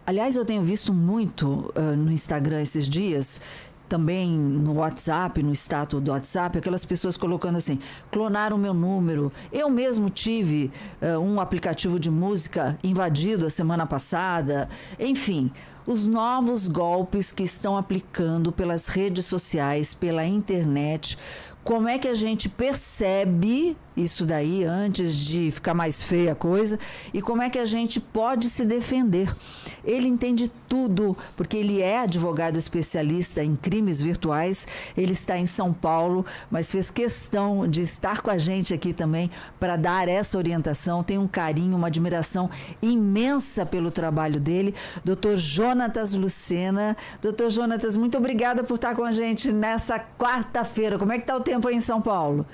Aliás, eu tenho visto muito no Instagram esses dias, também no WhatsApp, no status do WhatsApp, aquelas pessoas colocando assim, clonaram o meu número. Eu mesmo tive um aplicativo de música invadido a semana passada. Enfim, os novos golpes que estão aplicando pelas redes sociais, pela internet. Como é que a gente percebe isso daí antes de ficar mais feia a coisa e como é que a gente pode se defender? Ele entende tudo, porque ele é advogado especialista em crimes virtuais, ele está em São Paulo, mas fez questão de estar com a gente aqui também para dar essa orientação. Tem um carinho, uma admiração imensa pelo trabalho dele. Dr. Jonatas Lucena. Dr. Jonatas, muito obrigada por estar com a gente nessa quarta-feira. Como é que está o tempo aí em São Paulo?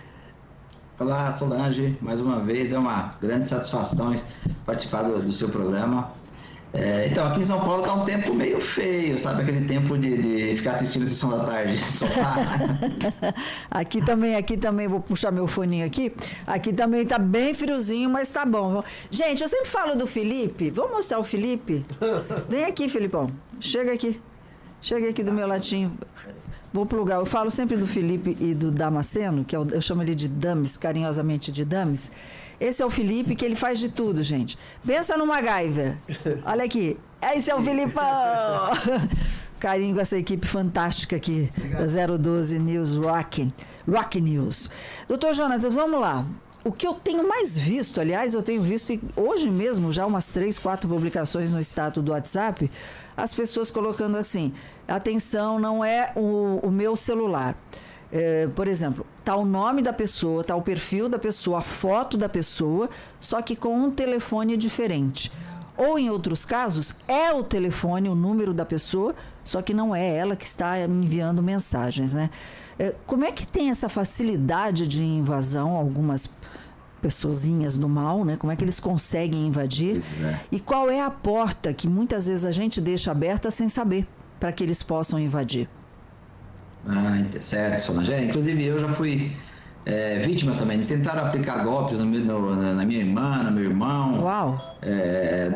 Olá, Solange, mais uma vez é uma grande satisfação participar do seu programa. Então, aqui em São Paulo está um tempo meio feio, sabe? Aquele tempo de ficar assistindo a sessão da tarde, sofá. Aqui também, vou puxar meu foninho aqui. Aqui também está bem friozinho, mas está bom. Gente, eu sempre falo do Felipe. Vamos mostrar o Felipe? Vem aqui, Felipão. Chega aqui do meu latinho. Vou plugar. Eu falo sempre do Felipe e do Damasceno, que eu chamo ele de Dames, carinhosamente de Dames. Esse é o Felipe, que ele faz de tudo, gente. Pensa no MacGyver. Olha aqui. Esse é o Filipão. Carinho com essa equipe fantástica aqui da 012 News Rock News. Doutor Jonatas, vamos lá. O que eu tenho mais visto, aliás, eu tenho visto hoje mesmo já umas 3, 4 publicações no status do WhatsApp, as pessoas colocando assim, atenção, não é o meu celular. Por exemplo, está o nome da pessoa, está o perfil da pessoa, a foto da pessoa, só que com um telefone diferente. Ou, em outros casos, é o telefone, o número da pessoa, só que não é ela que está enviando mensagens, né? Como é que tem essa facilidade de invasão, algumas pessoazinhas do mal, né? Como é que eles conseguem invadir? E qual é a porta que muitas vezes a gente deixa aberta sem saber, para que eles possam invadir? Certo, Solange. Inclusive, eu já fui vítimas também. Tentaram aplicar golpes na minha irmã, no meu irmão. Uau!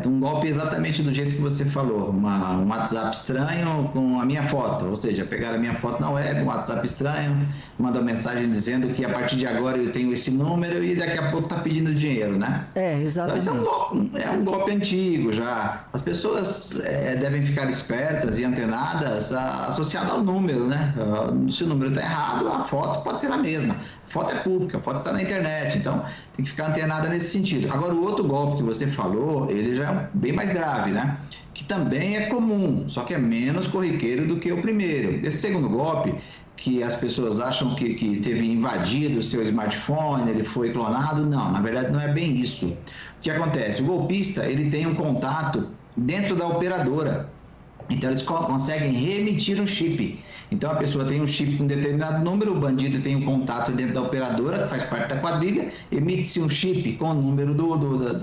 Um golpe exatamente do jeito que você falou. Um WhatsApp estranho com a minha foto. Ou seja, pegaram a minha foto na web, um WhatsApp estranho, mandou mensagem dizendo que a partir de agora eu tenho esse número e daqui a pouco tá pedindo dinheiro, né? Exatamente. Então, é um golpe antigo já. As pessoas devem ficar espertas e antenadas associado ao número, né? Se o número está errado, a foto pode ser a mesma. A foto é pública, a foto está na internet, então tem que ficar antenada nesse sentido. Agora, o outro golpe que você falou, ele já é bem mais grave, né? Que também é comum, só que é menos corriqueiro do que o primeiro. Esse segundo golpe, que as pessoas acham que teve invadido o seu smartphone, ele foi clonado, não, na verdade não é bem isso. O que acontece? O golpista, ele tem um contato dentro da operadora, então eles conseguem reemitir um chip. Então a pessoa tem um chip com um determinado número, o bandido tem um contato dentro da operadora, faz parte da quadrilha, emite-se um chip com o número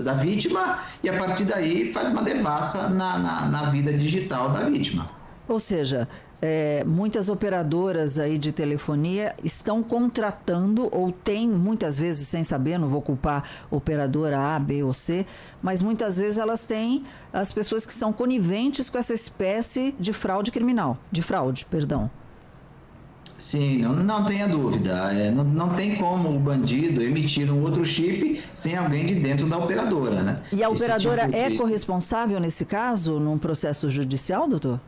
da vítima e a partir daí faz uma devassa na vida digital da vítima. Ou seja, muitas operadoras aí de telefonia estão contratando, ou têm, muitas vezes, sem saber, não vou culpar operadora A, B ou C, mas muitas vezes elas têm as pessoas que são coniventes com essa espécie de fraude criminal, perdão. Sim, não tenha dúvida. Não tem como o bandido emitir um outro chip sem alguém de dentro da operadora, né? E a operadora é corresponsável nesse caso, num processo judicial, doutor?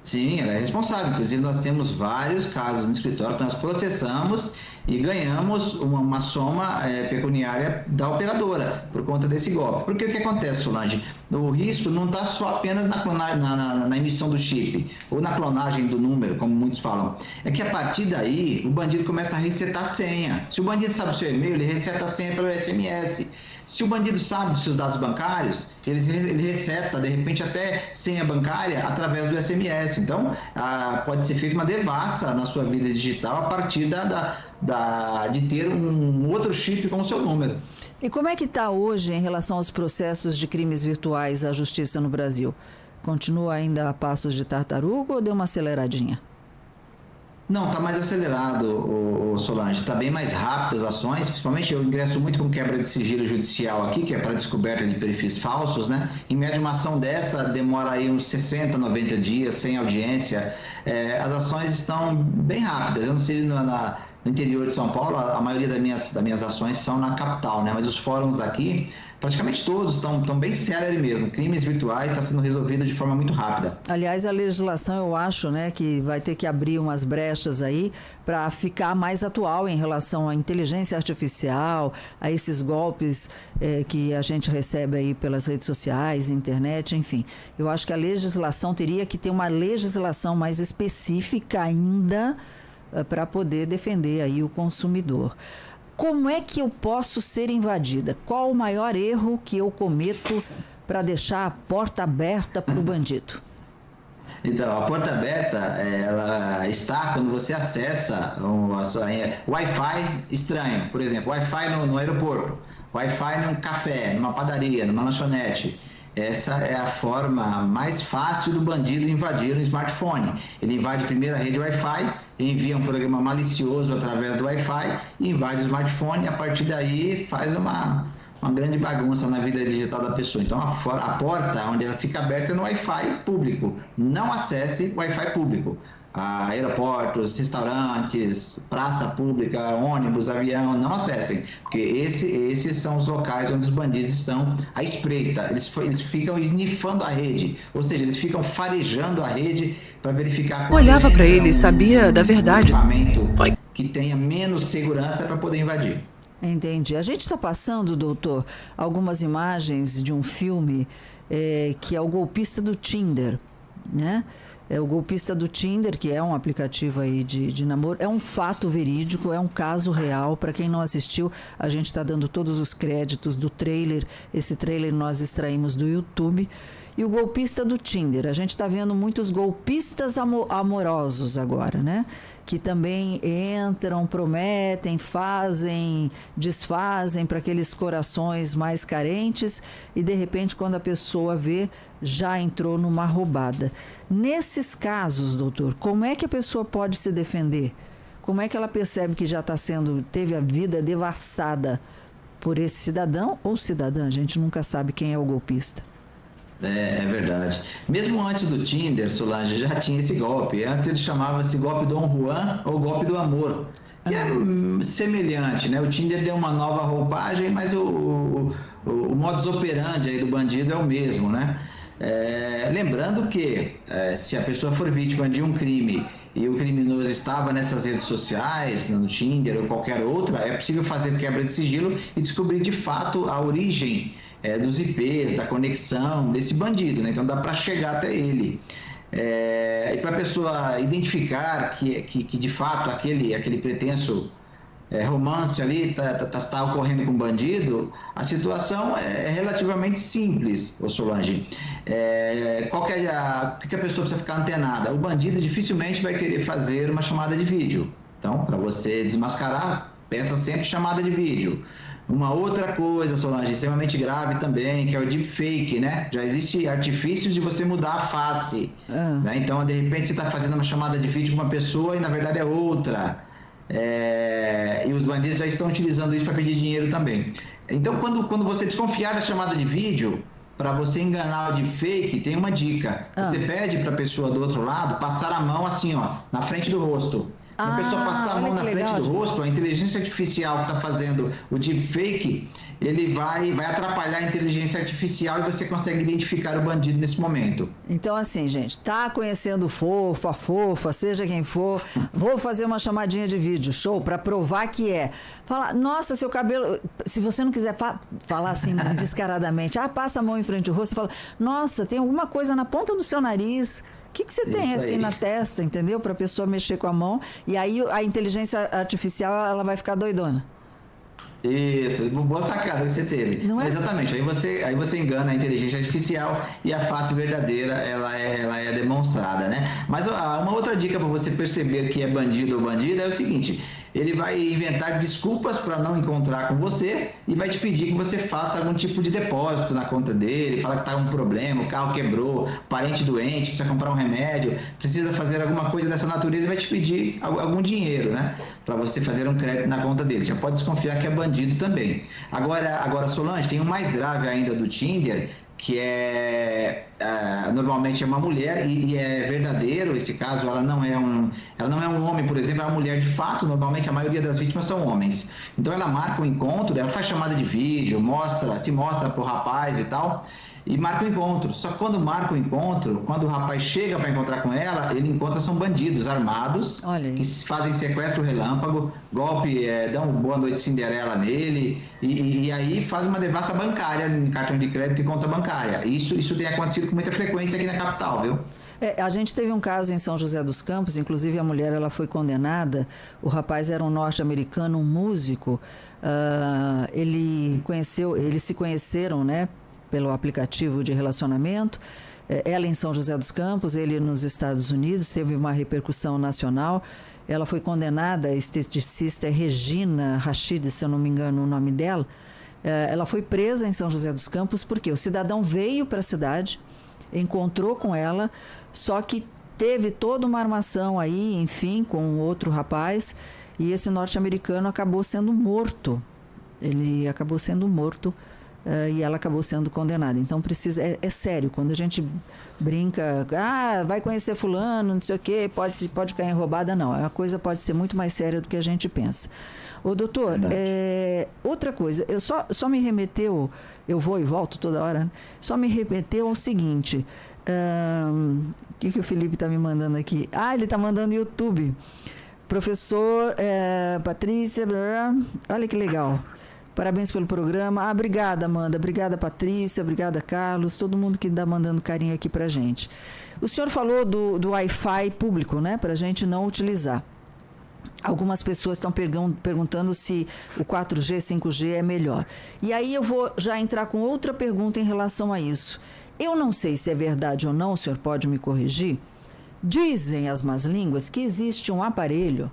Sim, ela é responsável. Inclusive, nós temos vários casos no escritório que nós processamos e ganhamos uma soma pecuniária da operadora por conta desse golpe. Porque o que acontece, Solange? O risco não está só apenas na emissão do chip ou na clonagem do número, como muitos falam. É que a partir daí, o bandido começa a resetar a senha. Se o bandido sabe o seu e-mail, ele reseta a senha pelo SMS. Se o bandido sabe dos seus dados bancários, ele reseta, de repente, até senha bancária através do SMS. Então, pode ser feita uma devassa na sua vida digital a partir de ter um outro chip com o seu número. E como é que está hoje em relação aos processos de crimes virtuais à justiça no Brasil? Continua ainda a passos de tartaruga ou deu uma aceleradinha? Não, está mais acelerado, o Solange. Está bem mais rápido as ações, principalmente eu ingresso muito com quebra de sigilo judicial aqui, que é para descoberta de perfis falsos, né? Em média, uma ação dessa demora aí uns 60, 90 dias, sem audiência. As ações estão bem rápidas. Eu não sei no interior de São Paulo, a maioria das minhas ações são na capital, né? Mas os fóruns daqui, praticamente todos estão bem céleres mesmo. Crimes virtuais estão sendo resolvidos de forma muito rápida. Aliás, a legislação, eu acho, né, que vai ter que abrir umas brechas aí para ficar mais atual em relação à inteligência artificial, a esses golpes que a gente recebe aí pelas redes sociais, internet, enfim. Eu acho que a legislação teria que ter uma legislação mais específica ainda para poder defender aí o consumidor. Como é que eu posso ser invadida? Qual o maior erro que eu cometo para deixar a porta aberta para o bandido? Então, a porta aberta, ela está quando você acessa Wi-Fi estranho. Por exemplo, Wi-Fi no aeroporto, Wi-Fi num café, numa padaria, numa lanchonete. Essa é a forma mais fácil do bandido invadir um smartphone. Ele invade primeiro a rede Wi-Fi, envia um programa malicioso através do Wi-Fi, invade o smartphone e a partir daí faz uma grande bagunça na vida digital da pessoa. Então a porta onde ela fica aberta é no Wi-Fi público. Não acesse Wi-Fi público. Aeroportos, restaurantes, praça pública, ônibus, avião, não acessem, porque esses são os locais onde os bandidos estão à espreita. Eles ficam esnifando a rede, ou seja, eles ficam farejando a rede para verificar qual olhava para ele e sabia da verdade. Equipamento que tenha menos segurança para poder invadir. Entendi. A gente está passando, doutor, algumas imagens de um filme que é o golpista do Tinder, né? É o golpista do Tinder, que é um aplicativo aí de namoro. É um fato verídico, é um caso real. Para quem não assistiu, a gente está dando todos os créditos do trailer. Esse trailer nós extraímos do YouTube. E o golpista do Tinder, a gente está vendo muitos golpistas amorosos agora, né? Que também entram, prometem, fazem, desfazem para aqueles corações mais carentes e, de repente, quando a pessoa vê, já entrou numa roubada. Nesses casos, doutor, como é que a pessoa pode se defender? Como é que ela percebe que já teve a vida devassada por esse cidadão ou cidadã? A gente nunca sabe quem é o golpista. É verdade. Mesmo antes do Tinder, Solange, já tinha esse golpe. Antes ele chamava-se golpe Dom Juan ou golpe do amor, que é semelhante, né? O Tinder deu uma nova roupagem, mas o modus operandi aí do bandido é o mesmo, né? Lembrando que se a pessoa for vítima de um crime e o criminoso estava nessas redes sociais, no Tinder ou qualquer outra, é possível fazer quebra de sigilo e descobrir de fato a origem dos IPs, da conexão desse bandido, né? Então dá para chegar até ele. E para a pessoa identificar que de fato aquele pretenso romance ali está ocorrendo com o bandido, a situação é relativamente simples, Solange. O que a pessoa precisa ficar antenada? O bandido dificilmente vai querer fazer uma chamada de vídeo. Então, para você desmascarar, peça sempre chamada de vídeo. Uma outra coisa, Solange, extremamente grave também, que é o deepfake, né? Já existe artifícios de você mudar a face. Né? Então, de repente, você está fazendo uma chamada de vídeo com uma pessoa e, na verdade, é outra. E os bandidos já estão utilizando isso para pedir dinheiro também. Então, quando você desconfiar da chamada de vídeo, para você enganar o deepfake, tem uma dica. Você pede para a pessoa do outro lado passar a mão assim, ó, na frente do rosto. A pessoa passar a mão na frente do rosto, a inteligência artificial que está fazendo o deepfake, ele vai atrapalhar a inteligência artificial e você consegue identificar o bandido nesse momento. Então, assim, gente, tá conhecendo a fofa, seja quem for, vou fazer uma chamadinha de vídeo, show, para provar que é. Fala, nossa, seu cabelo... Se você não quiser falar assim descaradamente, passa a mão em frente ao rosto e fala, nossa, tem alguma coisa na ponta do seu nariz... O que você tem assim na testa, entendeu? Para a pessoa mexer com a mão. E aí a inteligência artificial ela vai ficar doidona. Isso, boa sacada que você teve. Não é? Exatamente. Aí você engana a inteligência artificial e a face verdadeira ela é demonstrada, né? Mas uma outra dica para você perceber que é bandido ou bandida é o seguinte: ele vai inventar desculpas para não encontrar com você e vai te pedir que você faça algum tipo de depósito na conta dele, fala que está um problema, o carro quebrou, parente doente, precisa comprar um remédio, precisa fazer alguma coisa dessa natureza e vai te pedir algum dinheiro, né? Para você fazer um crédito na conta dele. Já pode desconfiar que é bandido também. Agora, Solange, tem um mais grave ainda do Tinder, que normalmente é uma mulher e é verdadeiro esse caso, ela não é um homem, por exemplo, é uma mulher de fato, normalmente a maioria das vítimas são homens. Então ela marca um encontro, ela faz chamada de vídeo, se mostra pro rapaz e tal, e marca o encontro. Só que quando marca o encontro, quando o rapaz chega para encontrar com ela, ele encontra são bandidos armados, que fazem sequestro relâmpago, golpe, dão boa noite Cinderela nele, e aí faz uma devassa bancária em cartão de crédito e conta bancária. Isso tem acontecido com muita frequência aqui na capital, viu? A gente teve um caso em São José dos Campos, inclusive a mulher ela foi condenada, o rapaz era um norte-americano, um músico, eles se conheceram, né, pelo aplicativo de relacionamento, ela em São José dos Campos, ele nos Estados Unidos, teve uma repercussão nacional, ela foi condenada, a esteticista Regina Rachid, se eu não me engano o nome dela, ela foi presa em São José dos Campos porque o cidadão veio para a cidade, encontrou com ela, só que teve toda uma armação aí, enfim, com outro rapaz, e esse norte-americano acabou sendo morto. Ele acabou sendo morto e ela acabou sendo condenada. Então é sério, quando a gente brinca, vai conhecer fulano, não sei o quê, pode cair em roubada, não. A coisa pode ser muito mais séria do que a gente pensa. Ô, doutor, outra coisa, eu só me remeteu, eu vou e volto toda hora, né? Só me remeteu ao seguinte, o que o Felipe está me mandando aqui? Ele está mandando YouTube. Professor Patrícia, olha que legal. Parabéns pelo programa. Obrigada, Amanda. Obrigada, Patrícia. Obrigada, Carlos. Todo mundo que está mandando carinho aqui para a gente. O senhor falou do Wi-Fi público, né? Para a gente não utilizar. Algumas pessoas estão perguntando se o 4G, 5G é melhor. E aí eu vou já entrar com outra pergunta em relação a isso. Eu não sei se é verdade ou não, o senhor pode me corrigir. Dizem as más línguas que existe um aparelho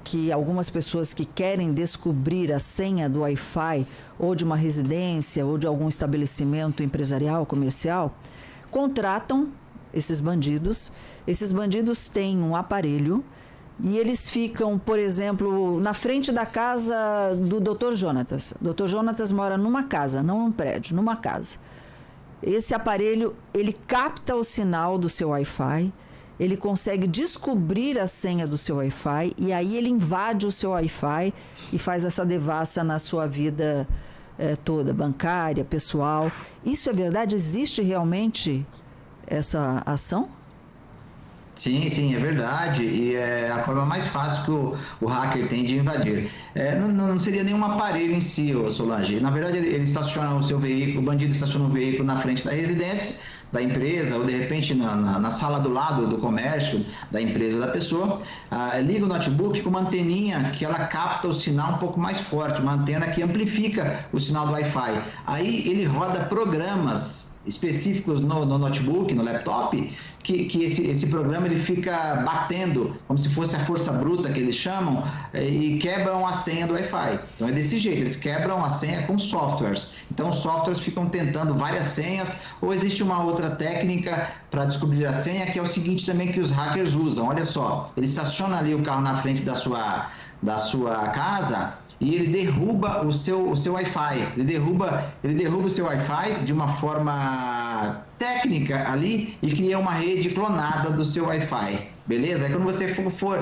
que algumas pessoas que querem descobrir a senha do Wi-Fi ou de uma residência ou de algum estabelecimento empresarial, comercial, contratam esses bandidos. Esses bandidos têm um aparelho e eles ficam, por exemplo, na frente da casa do Dr. Jonatas. O Dr. Jonatas mora numa casa, não num prédio, numa casa. Esse aparelho, ele capta o sinal do seu Wi-Fi, ele consegue descobrir a senha do seu Wi-Fi e aí ele invade o seu Wi-Fi e faz essa devassa na sua vida toda, bancária, pessoal. Isso é verdade? Existe realmente essa ação? Sim, é verdade. E é a forma mais fácil que o hacker tem de invadir. Não seria nenhum aparelho em si, Solange. Na verdade, ele estaciona o seu veículo, o bandido estaciona o veículo na frente da residência, da empresa, ou de repente na sala do lado do comércio da empresa da pessoa, liga o notebook com uma anteninha que ela capta o sinal um pouco mais forte, uma antena que amplifica o sinal do Wi-Fi. Aí ele roda programas específicos no notebook, no laptop, que esse programa ele fica batendo, como se fosse a força bruta que eles chamam, e quebram a senha do Wi-Fi. Então é desse jeito, eles quebram a senha com softwares. Então os softwares ficam tentando várias senhas, ou existe uma outra técnica para descobrir a senha, que é o seguinte também que os hackers usam. Olha só, ele estaciona ali o carro na frente da sua casa, e ele derruba o seu Wi-Fi. Ele derruba o seu Wi-Fi de uma forma técnica ali e cria uma rede clonada do seu Wi-Fi. Beleza? Aí quando você for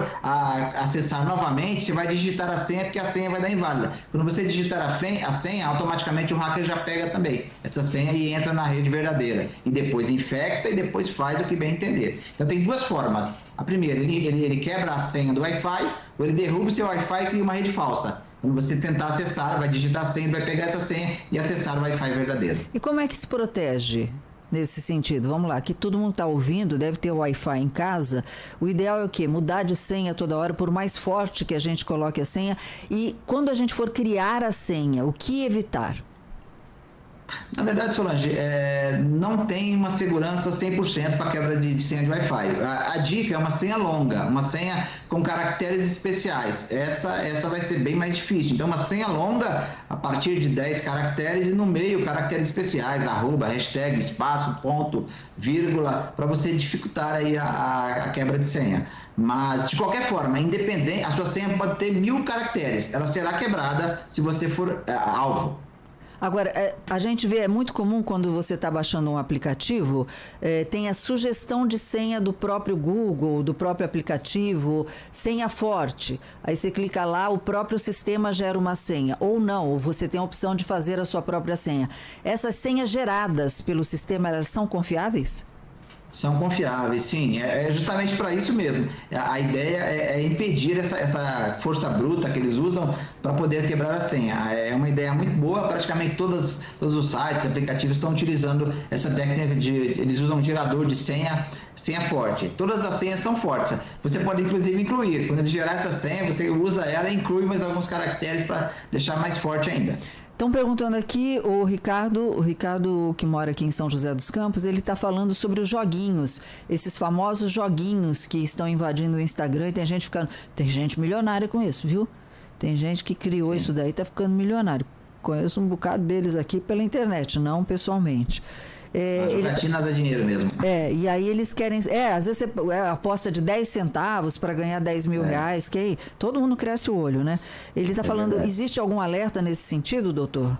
acessar novamente, você vai digitar a senha, porque a senha vai dar inválida. Quando você digitar a senha, automaticamente o hacker já pega também essa senha e entra na rede verdadeira. E depois infecta e depois faz o que bem entender. Então tem duas formas. A primeira, ele quebra a senha do Wi-Fi, ou ele derruba o seu Wi-Fi e cria uma rede falsa. Quando você tentar acessar, vai digitar a senha, vai pegar essa senha e acessar o Wi-Fi verdadeiro. E como é que se protege nesse sentido? Vamos lá, que todo mundo está ouvindo, deve ter o Wi-Fi em casa. O ideal é o quê? Mudar de senha toda hora, por mais forte que a gente coloque a senha. E quando a gente for criar a senha, o que evitar? Na verdade, Solange, não tem uma segurança 100% para quebra de senha de Wi-Fi. A dica é uma senha longa, uma senha com caracteres especiais. Essa vai ser bem mais difícil. Então, uma senha longa a partir de 10 caracteres e no meio caracteres especiais, arroba, hashtag, espaço, ponto, vírgula, para você dificultar aí a quebra de senha. Mas, de qualquer forma, independente, a sua senha pode ter 1000 caracteres. Ela será quebrada se você for alvo. Agora, a gente vê, é muito comum quando você está baixando um aplicativo, tem a sugestão de senha do próprio Google, do próprio aplicativo, senha forte. Aí você clica lá, o próprio sistema gera uma senha. Ou não, ou você tem a opção de fazer a sua própria senha. Essas senhas geradas pelo sistema, elas são confiáveis? São confiáveis, sim. É justamente para isso mesmo. A ideia é impedir essa força bruta que eles usam para poder quebrar a senha. É uma ideia muito boa. Praticamente todos os sites, aplicativos estão utilizando essa técnica eles usam um gerador de senha forte. Todas as senhas são fortes. Você pode inclusive incluir. Quando ele gerar essa senha, você usa ela e inclui mais alguns caracteres para deixar mais forte ainda. Estão perguntando aqui, o Ricardo que mora aqui em São José dos Campos, ele está falando sobre os joguinhos, esses famosos joguinhos que estão invadindo o Instagram e tem gente milionária com isso, viu? Tem gente que criou Sim. Isso daí e está ficando milionário. Conheço um bocado deles aqui pela internet, não pessoalmente. A jogatina dá dinheiro mesmo. E aí eles querem... às vezes você aposta de 10 centavos para ganhar 10 mil reais, que aí todo mundo cresce o olho, né? Ele está falando, verdade. Existe algum alerta nesse sentido, doutor?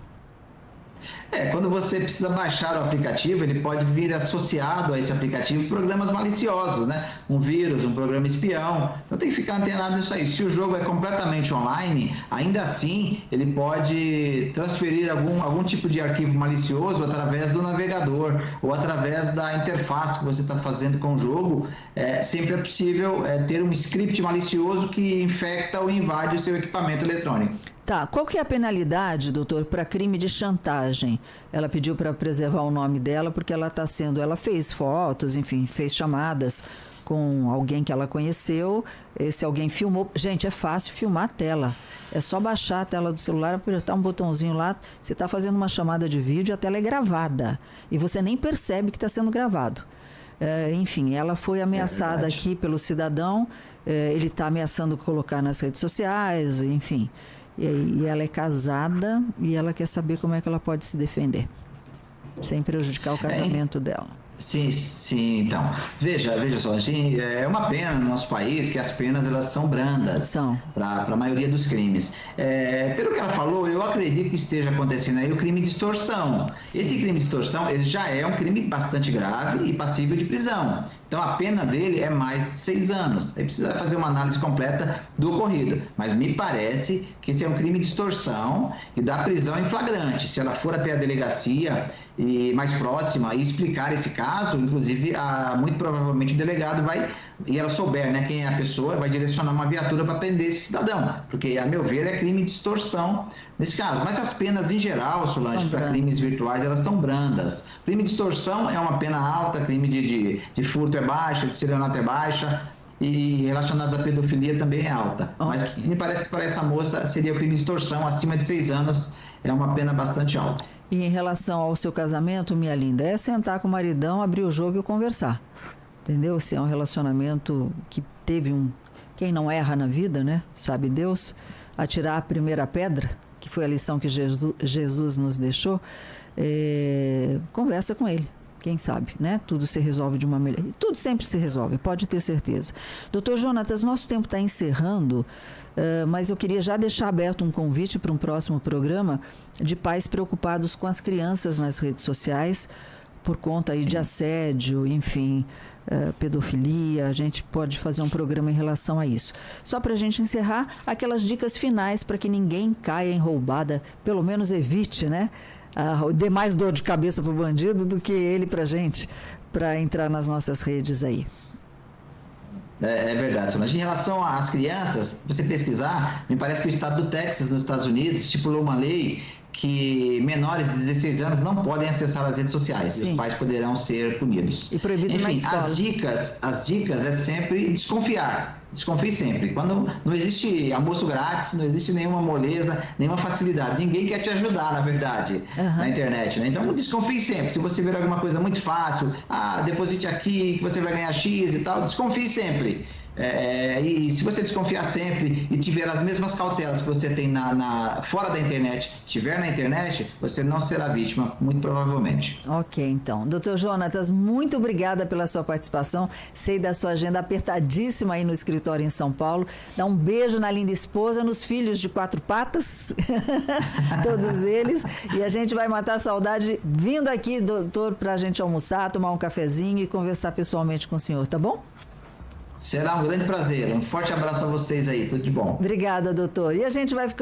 Quando você precisa baixar o aplicativo, ele pode vir associado a esse aplicativo programas maliciosos, né? Um vírus, um programa espião. Então tem que ficar antenado nisso aí. Se o jogo é completamente online, ainda assim ele pode transferir algum tipo de arquivo malicioso através do navegador ou através da interface que você está fazendo com o jogo. Sempre é possível ter um script malicioso que infecta ou invade o seu equipamento eletrônico. Tá, qual que é a penalidade, doutor, para crime de chantagem? Ela pediu para preservar o nome dela porque ela fez fotos, enfim, fez chamadas com alguém que ela conheceu, esse alguém filmou. Gente, é fácil filmar a tela, é só baixar a tela do celular, apertar um botãozinho lá, você está fazendo uma chamada de vídeo, a tela é gravada e você nem percebe que está sendo gravado. Enfim, ela foi ameaçada aqui pelo cidadão, ele está ameaçando colocar nas redes sociais, enfim... E ela é casada e ela quer saber como é que ela pode se defender, sem prejudicar o casamento dela. Sim, então. Veja só, é uma pena no nosso país que as penas elas são brandas para a maioria dos crimes. Pelo que ela falou, eu acredito que esteja acontecendo aí o crime de extorsão. Sim. Esse crime de extorsão ele já é um crime bastante grave e passível de prisão. Então a pena dele é mais de 6 anos. Aí precisa fazer uma análise completa do ocorrido. Mas me parece que esse é um crime de extorsão e dá prisão em flagrante. Se ela for até a delegacia e mais próxima e explicar esse caso, inclusive muito provavelmente o delegado vai, e ela souber, né, quem é a pessoa, vai direcionar uma viatura para prender esse cidadão, porque a meu ver é crime de extorsão nesse caso. Mas as penas em geral, Solange, para crimes virtuais, elas são brandas. Crime de extorsão é uma pena alta, crime de furto é baixa, de estelionato é baixa, e relacionados à pedofilia também é alta. Okay. Mas me parece que para essa moça seria o crime de extorsão acima de 6 anos, é uma pena bastante alta. E em relação ao seu casamento, minha linda, é sentar com o maridão, abrir o jogo e conversar. Entendeu? Se é um relacionamento que teve quem não erra na vida, né? Sabe Deus, atirar a primeira pedra, que foi a lição que Jesus nos deixou, conversa com ele. Quem sabe, né? Tudo se resolve de uma melhor... Tudo sempre se resolve, pode ter certeza. Doutor Jonatas, nosso tempo está encerrando, mas eu queria já deixar aberto um convite para um próximo programa de pais preocupados com as crianças nas redes sociais, por conta aí de assédio, enfim, pedofilia. A gente pode fazer um programa em relação a isso. Só para a gente encerrar, aquelas dicas finais para que ninguém caia em roubada, pelo menos evite, né? Dê mais dor de cabeça para o bandido do que ele para a gente, para entrar nas nossas redes aí. É verdade, Solange. Em relação às crianças, você pesquisar, me parece que o estado do Texas, nos Estados Unidos, estipulou uma lei que menores de 16 anos não podem acessar as redes sociais. Sim. E os pais poderão ser punidos. E proibido na escola. As dicas é sempre desconfiar. Desconfie sempre. Quando não existe almoço grátis, não existe nenhuma moleza, nenhuma facilidade. Ninguém quer te ajudar, na verdade, na internet, né? Então, desconfie sempre. Se você ver alguma coisa muito fácil, deposite aqui que você vai ganhar X e tal, desconfie sempre. E se você desconfiar sempre e tiver as mesmas cautelas que você tem fora da internet, tiver na internet, você não será vítima, muito provavelmente. Ok, então. Dr. Jonatas, muito obrigada pela sua participação. Sei da sua agenda apertadíssima aí no escritório em São Paulo. Dá um beijo na linda esposa, nos filhos de 4 patas, todos eles. E a gente vai matar a saudade vindo aqui, doutor, pra gente almoçar, tomar um cafezinho e conversar pessoalmente com o senhor, tá bom? Será um grande prazer. Um forte abraço a vocês aí. Tudo de bom. Obrigada, doutor. E a gente vai ficar